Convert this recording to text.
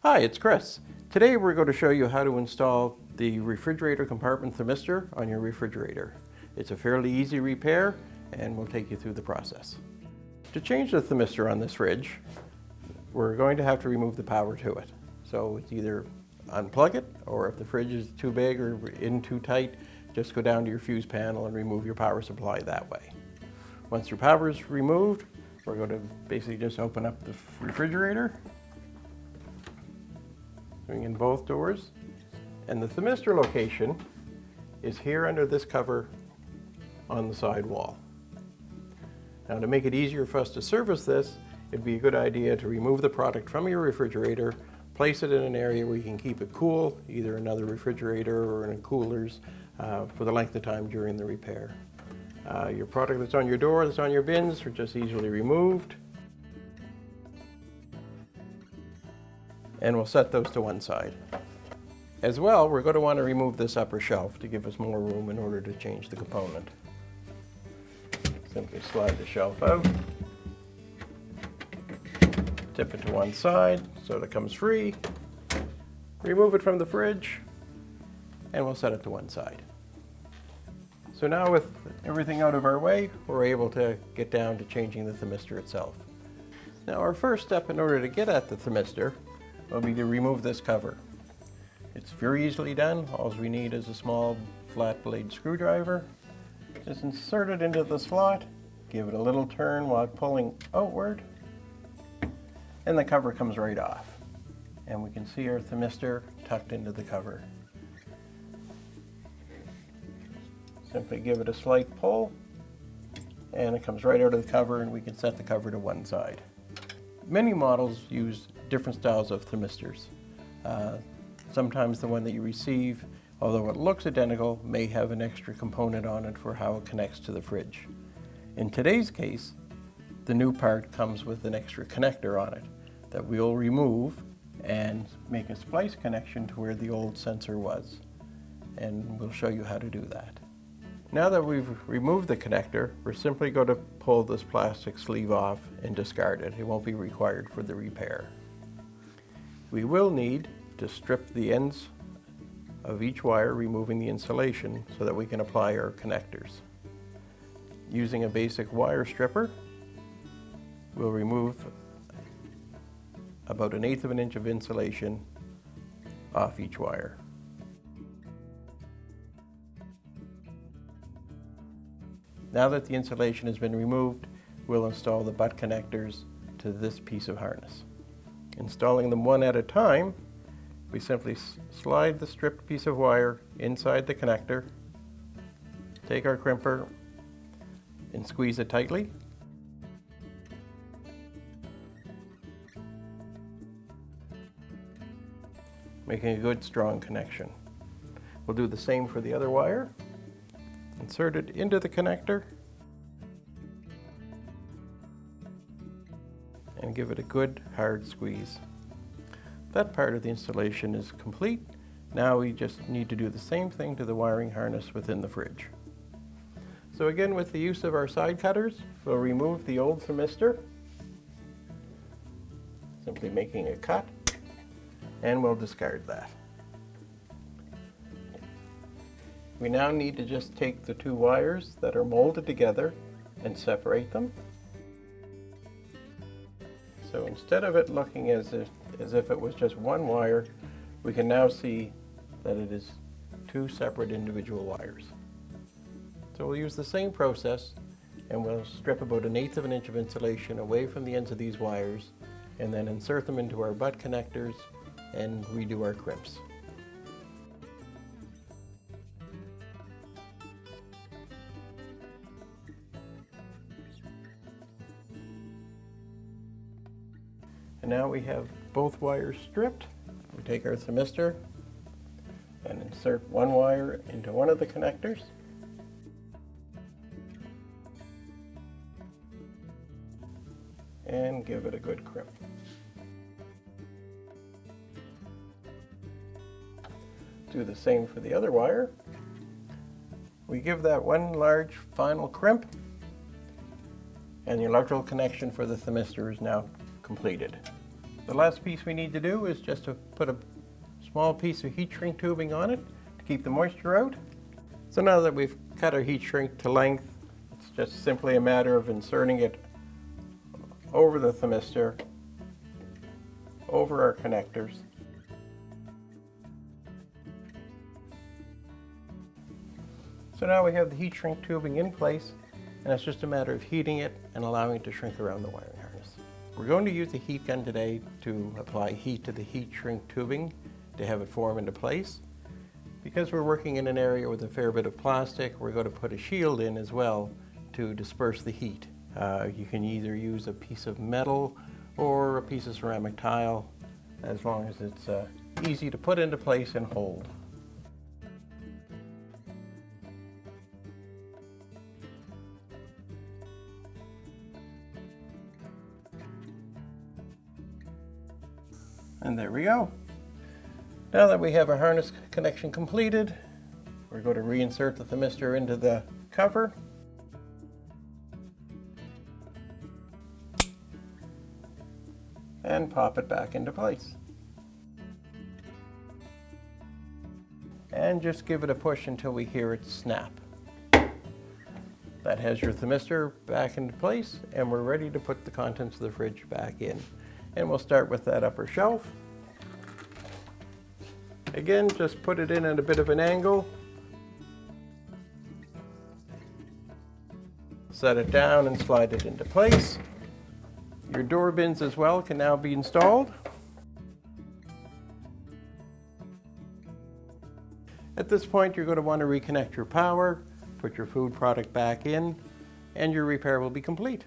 Hi, it's Chris. Today we're going to show you how to install the refrigerator compartment thermistor on your refrigerator. It's a fairly easy repair and we'll take you through the process. To change the thermistor on this fridge, we're going to have to remove the power to it. So it's either unplug it, or if the fridge is too big or in too tight, just go down to your fuse panel and remove your power supply that way. Once your power is removed, we're going to basically just open up the refrigerator, swing in both doors, and the thermistor location is here under this cover on the side wall. Now, to make it easier for us to service this, it'd be a good idea to remove the product from your refrigerator, place it in an area where you can keep it cool, either another refrigerator or in coolers, for the length of time during the repair. Your product that's on your door, that's on your bins, are just easily removed. And we'll set those to one side. As well, we're going to want to remove this upper shelf to give us more room in order to change the component. Simply slide the shelf out, tip it to one side so that it comes free, remove it from the fridge, and we'll set it to one side. So now, with everything out of our way, we're able to get down to changing the thermistor itself. Now, our first step in order to get at the thermistor will be to remove this cover. It's very easily done. All we need is a small flat blade screwdriver. Just insert it into the slot, give it a little turn while pulling outward, and the cover comes right off. And we can see our thermistor tucked into the cover. Simply give it a slight pull, and it comes right out of the cover, and we can set the cover to one side. Many models use different styles of thermistors. Sometimes the one that you receive, although it looks identical, may have an extra component on it for how it connects to the fridge. In today's case, the new part comes with an extra connector on it that we'll remove and make a splice connection to where the old sensor was. And we'll show you how to do that. Now that we've removed the connector, we're simply going to pull this plastic sleeve off and discard it. It won't be required for the repair. We will need to strip the ends of each wire, removing the insulation so that we can apply our connectors. Using a basic wire stripper, we'll remove about 1/8 of an inch of insulation off each wire. Now that the insulation has been removed, we'll install the butt connectors to this piece of harness. Installing them one at a time, we simply slide the stripped piece of wire inside the connector, take our crimper and squeeze it tightly. Making a good strong connection. We'll do the same for the other wire. Insert it into the connector and give it a good hard squeeze. That part of the installation is complete. Now we just need to do the same thing to the wiring harness within the fridge. So again, with the use of our side cutters, we'll remove the old thermistor, simply making a cut, and we'll discard that. We now need to just take the two wires that are molded together and separate them. So instead of it looking as if it was just one wire, we can now see that it is two separate individual wires. So we'll use the same process, and we'll strip about 1/8 of an inch of insulation away from the ends of these wires, and then insert them into our butt connectors and redo our crimps. And now we have both wires stripped. We take our thermistor and insert one wire into one of the connectors. And give it a good crimp. Do the same for the other wire. We give that one large final crimp, and the electrical connection for the thermistor is now completed. The last piece we need to do is just to put a small piece of heat shrink tubing on it to keep the moisture out. So now that we've cut our heat shrink to length, it's just simply a matter of inserting it over the thermistor, over our connectors. So now we have the heat shrink tubing in place, and it's just a matter of heating it and allowing it to shrink around the wiring harness. We're going to use the heat gun today to apply heat to the heat shrink tubing to have it form into place. Because we're working in an area with a fair bit of plastic, we're going to put a shield in as well to disperse the heat. You can either use a piece of metal or a piece of ceramic tile, as long as it's easy to put into place and hold. And there we go. Now that we have our harness connection completed, we're going to reinsert the thermistor into the cover. And pop it back into place. And just give it a push until we hear it snap. That has your thermistor back into place, and we're ready to put the contents of the fridge back in. And we'll start with that upper shelf. Again, just put it in at a bit of an angle. Set it down and slide it into place. Your door bins as well can now be installed. At this point, you're going to want to reconnect your power, put your food product back in, and your repair will be complete.